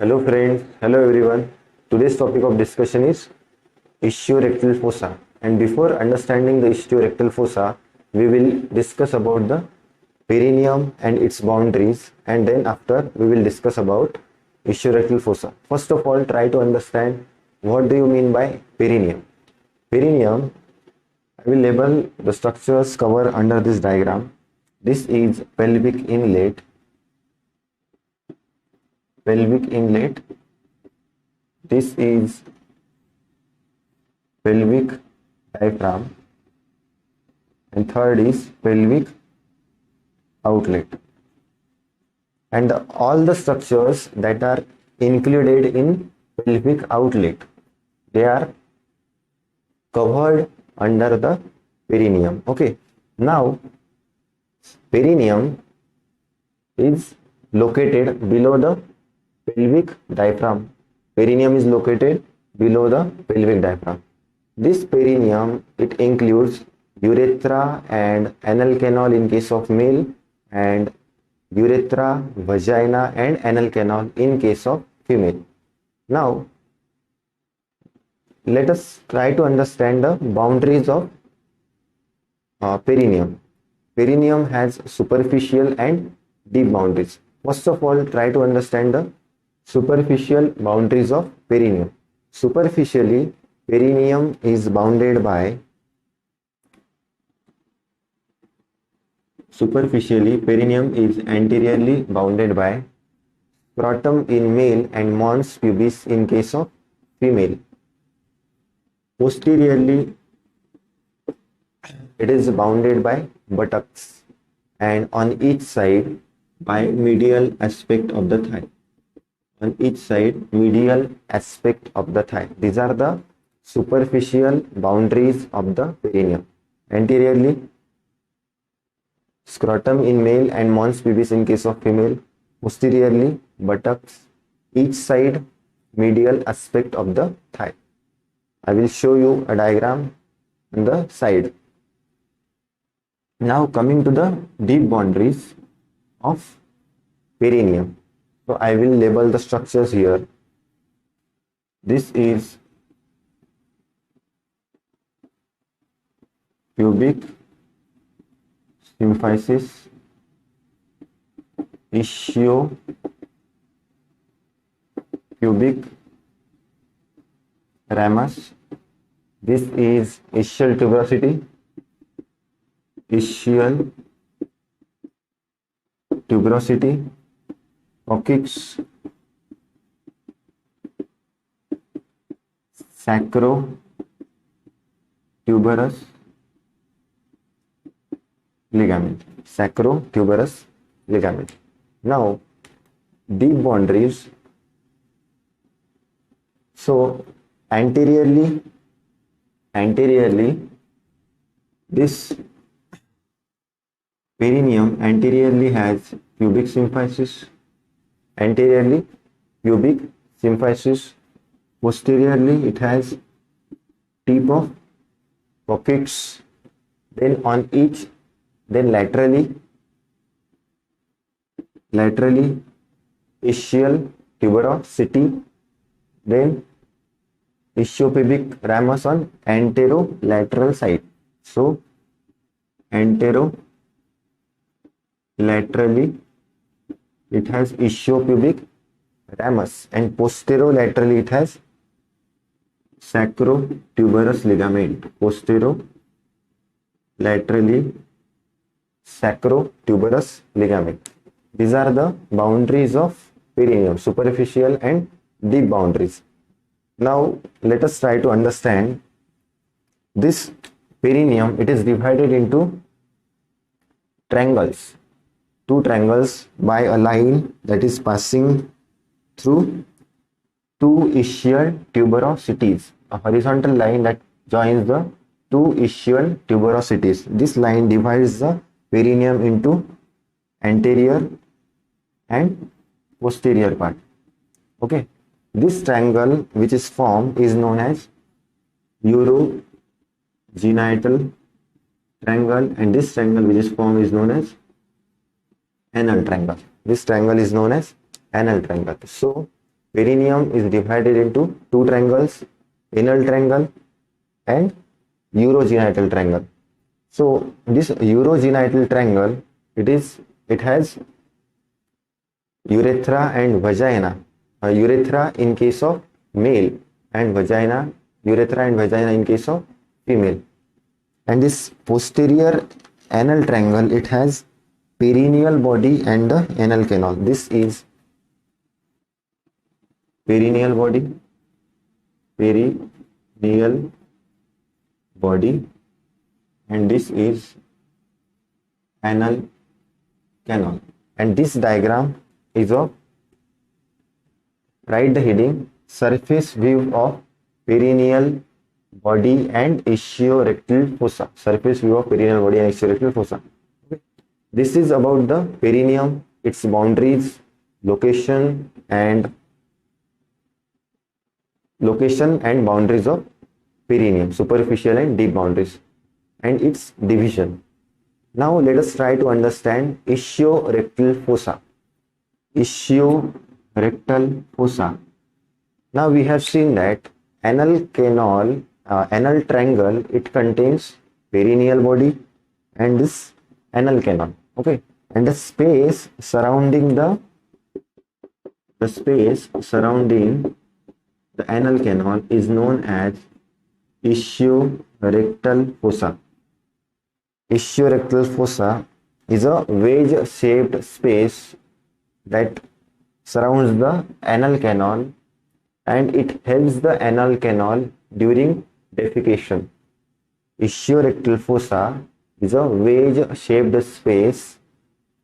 Hello friends, hello everyone. Today's topic of discussion is ischiorectal fossa. And before understanding the ischiorectal fossa, we will discuss about the perineum and its boundaries, and then after we will discuss about ischiorectal fossa. First of all, try to understand what do you mean by perineum. Perineum, I will label the structures covered under this diagram. This is pelvic inlet, pelvic inlet. This is pelvic diaphragm, and third is pelvic outlet. And all the structures that are included in pelvic outlet, they are covered under the perineum. Okay, now perineum is located below the pelvic diaphragm. Perineum is located below the pelvic diaphragm. This perineum, it includes urethra and anal canal in case of male, and urethra, vagina and anal canal in case of female. Now let us try to understand the boundaries of perineum. Perineum has superficial and deep boundaries. First of all, try to understand the superficial boundaries of perineum. Superficially, perineum is bounded by anteriorly bounded by scrotum in male and mons pubis in case of female. Posteriorly, it is bounded by buttocks, and on each side by medial aspect of the thigh. On each side, medial aspect of the thigh. These are the superficial boundaries of the perineum. Anteriorly, scrotum in male and mons pubis in case of female. Posteriorly, buttocks. Each side, medial aspect of the thigh. I will show you a diagram on the side. Now coming to the deep boundaries of perineum. So I will label the structures here. This is pubic symphysis, ischiopubic ramus. This is ischial tuberosity, coccyx, sacrotuberous ligament. Now, deep boundaries. So anteriorly, this perineum anteriorly has pubic symphysis. Posteriorly, it has tip of coccyx. Then on each, then laterally ischial tuberosity. Then ischiopubic ramus on anterolateral side. So anterolaterally it has ischiopubic ramus, and posterolaterally it has sacrotuberous ligament. Posterolaterally sacrotuberous ligament. These are the boundaries of perineum, superficial and deep boundaries. Now let us try to understand this perineum. It is divided into triangles, two triangles by a line that is passing through two ischial tuberosities, a horizontal line that joins the two ischial tuberosities. This line divides the perineum into anterior and posterior part. Okay, this triangle which is formed is known as urogenital triangle, and this triangle which is formed is known as anal triangle. This triangle is known as anal triangle. So perineum is divided into two triangles, anal triangle and urogenital triangle. So this urogenital triangle, it has urethra and vagina. Urethra in case of male and urethra and vagina in case of female. And this posterior anal triangle, it has perineal body and the anal canal. This is perineal body, and this is anal canal. And this diagram is of, write the heading, surface view of perineal body and ischiorectal fossa. Surface view of perineal body and ischiorectal fossa. Okay. This is about the perineum, its boundaries, location and boundaries of perineum, superficial and deep boundaries, and its division. Now let us try to understand ischiorectal fossa. Ischiorectal fossa. Now we have seen that anal canal, anal triangle, it contains perineal body and this anal canal. Okay, and the space surrounding the anal canal is known as ischiorectal fossa. Ischiorectal fossa is a wedge-shaped space that surrounds the anal canal, and it helps the anal canal during defecation. Ischiorectal fossa is a wedge-shaped space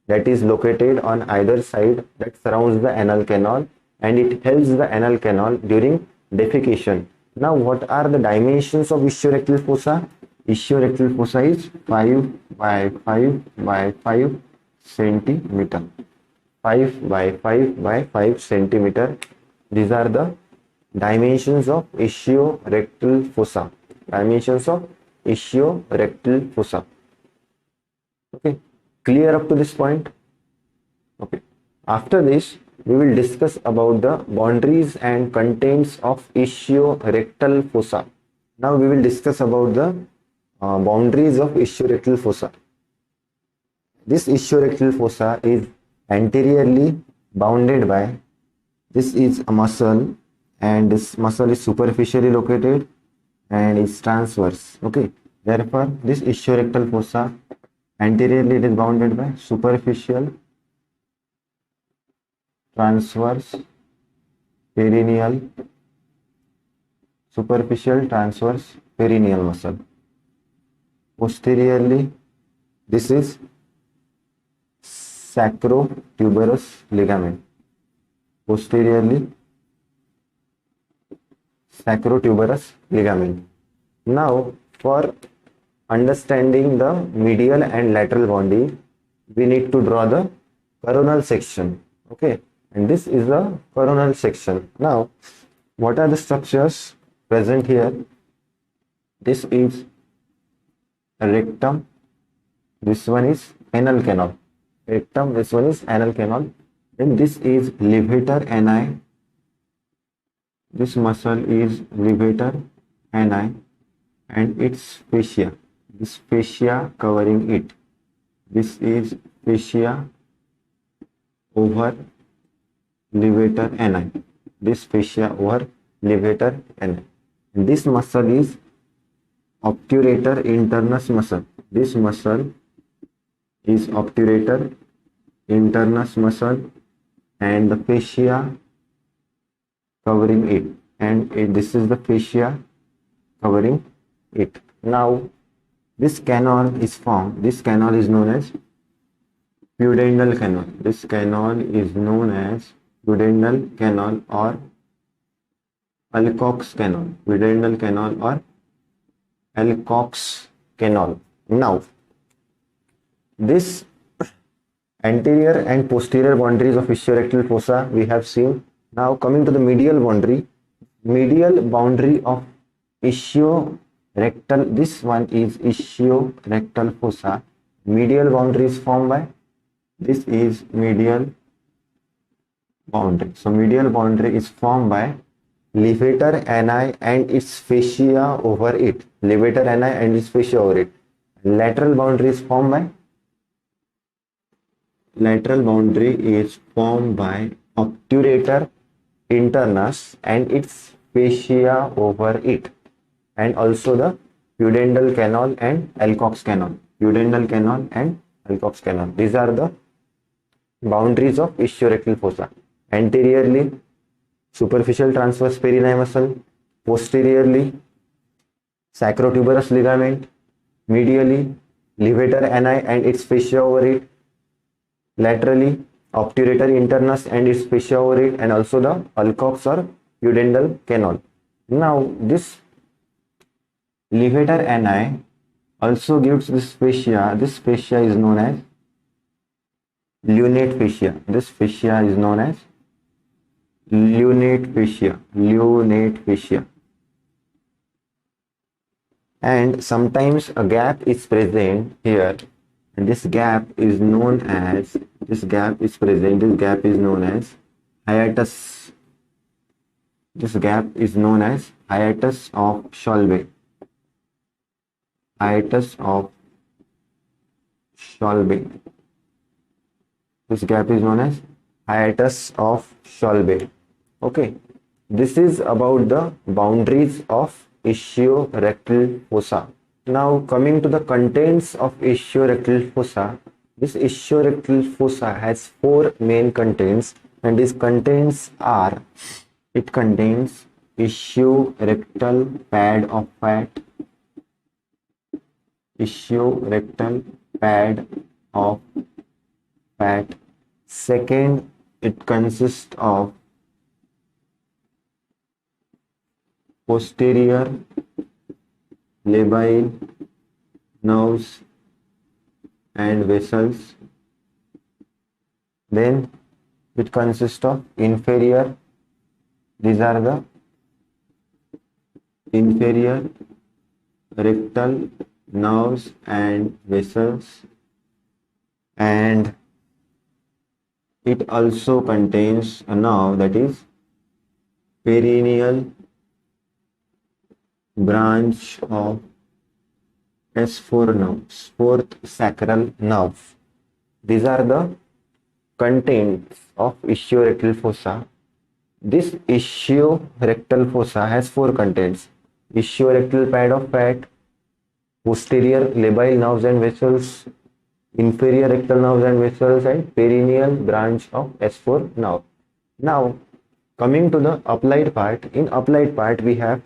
that is located on either side that surrounds the anal canal, and it helps the anal canal during defecation. Now, what are the dimensions of ischiorectal fossa? Ischiorectal fossa is 5 by 5 by 5 centimeter. 5 by 5 by 5 centimeter. These are the dimensions of ischiorectal fossa. Dimensions of ischiorectal fossa. Okay, clear up to this point? Okay. After this, we will discuss about the boundaries and contents of ischiorectal fossa. Now we will discuss about the boundaries of ischiorectal fossa. This ischiorectal fossa is anteriorly bounded by, this is a muscle, and this muscle is superficially located and is transverse. Okay, therefore this ischiorectal fossa, anteriorly it is bounded by superficial, transverse, perineal, superficial, transverse, perineal muscle. Posteriorly, this is sacrotuberous ligament. Posteriorly, sacrotuberous ligament. Now, for understanding the medial and lateral boundary, we need to draw the coronal section. Okay, and this is the coronal section. Now, what are the structures present here? This is rectum, this one is anal canal. Rectum, this one is anal canal. Then this is levator ani. This muscle is levator ani and its fascia. This fascia covering it. This is fascia over levator ani. This fascia over levator ani. And this muscle is obturator internus muscle. This muscle is obturator internus muscle and the fascia covering it, and this is the fascia covering it. Now this canal is formed. This canal is known as pudendal canal. This canal is known as pudendal canal or Alcock's canal. Pudendal canal or Alcock's canal. Now, this anterior and posterior boundaries of ischiorectal fossa we have seen. Now coming to the medial boundary of ischiorectal, this one is ischiorectal fossa. Medial boundary is formed by, this is medial boundary. So medial boundary is formed by levator ani and its fascia over it. Levator ani and its fascia over it. Lateral boundary is formed by obturator internus and its fascia over it, and also the pudendal canal and Alcock's canal. Pudendal canal and Alcock's canal. These are the boundaries of ischiorectal fossa. Anteriorly, superficial transverse perineal muscle. Posteriorly, sacrotuberous ligament. Medially, levator ani and its fascia over it. Laterally, obturator internus and its fascia over it, and also the Alcock's or pudendal canal. Now, this levator ani also gives this fascia. This fascia is known as lunate fascia. This fascia is known as lunate fascia. Lunate fascia. And sometimes a gap is present here, and this gap is known as hiatus. This gap is known as hiatus of Scholbe. Hiatus of Scholbe. This gap is known as hiatus of Scholbe. Okay, this is about the boundaries of ischiorectal fossa. Now coming to the contents of ischiorectal fossa, this ischiorectal fossa has four main contents, and these contents are: it contains ischiorectal pad of fat, ischiorectal pad of fat. Second, it consists of posterior labile nerves and vessels. Then it consists of inferior. These are the inferior rectal nerves and vessels, and it also contains a nerve, that is perineal branch of S4 nerves, fourth sacral nerve. These are the contents of ischiorectal fossa. This ischiorectal fossa has four contents: ischiorectal pad of fat, posterior labile nerves and vessels, inferior rectal nerves and vessels, and perineal branch of S4 nerve. Now, coming to the applied part, in applied part we have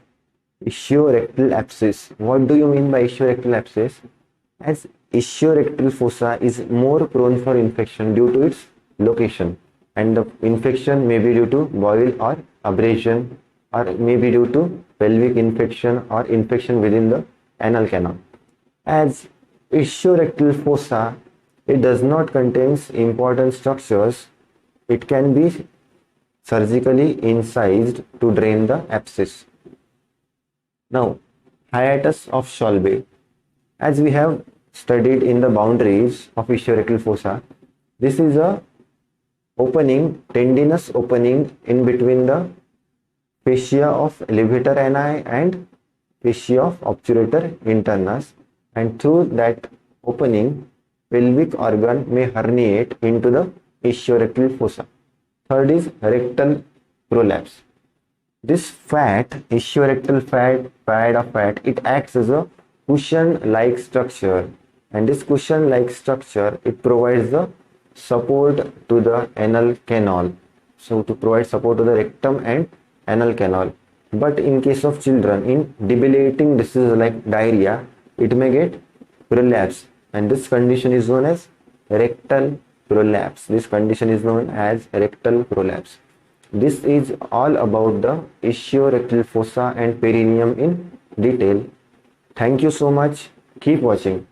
ischiorectal abscess. What do you mean by ischiorectal abscess? As ischiorectal fossa is more prone for infection due to its location, and the infection may be due to boil or abrasion, or may be due to pelvic infection or infection within the anal canal. As ischiorectal fossa, it does not contain important structures. It can be surgically incised to drain the abscess. Now, hiatus of Scholbe. As we have studied in the boundaries of ischiorectal fossa, this is a opening, tendinous opening in between the fascia of levator ani and fascia of obturator internus, and through that opening, pelvic organ may herniate into the ischiorectal fossa. Third is rectal prolapse. This fat, ischiorectal pad of fat, it acts as a cushion-like structure, and this cushion-like structure, it provides the support to the anal canal. So to provide support to the rectum and anal canal. But in case of children, in debilitating diseases like diarrhea, it may get prolapse, and this condition is known as rectal prolapse. This condition is known as rectal prolapse. This is all about the ischiorectal fossa and perineum in detail. Thank you so much. Keep watching.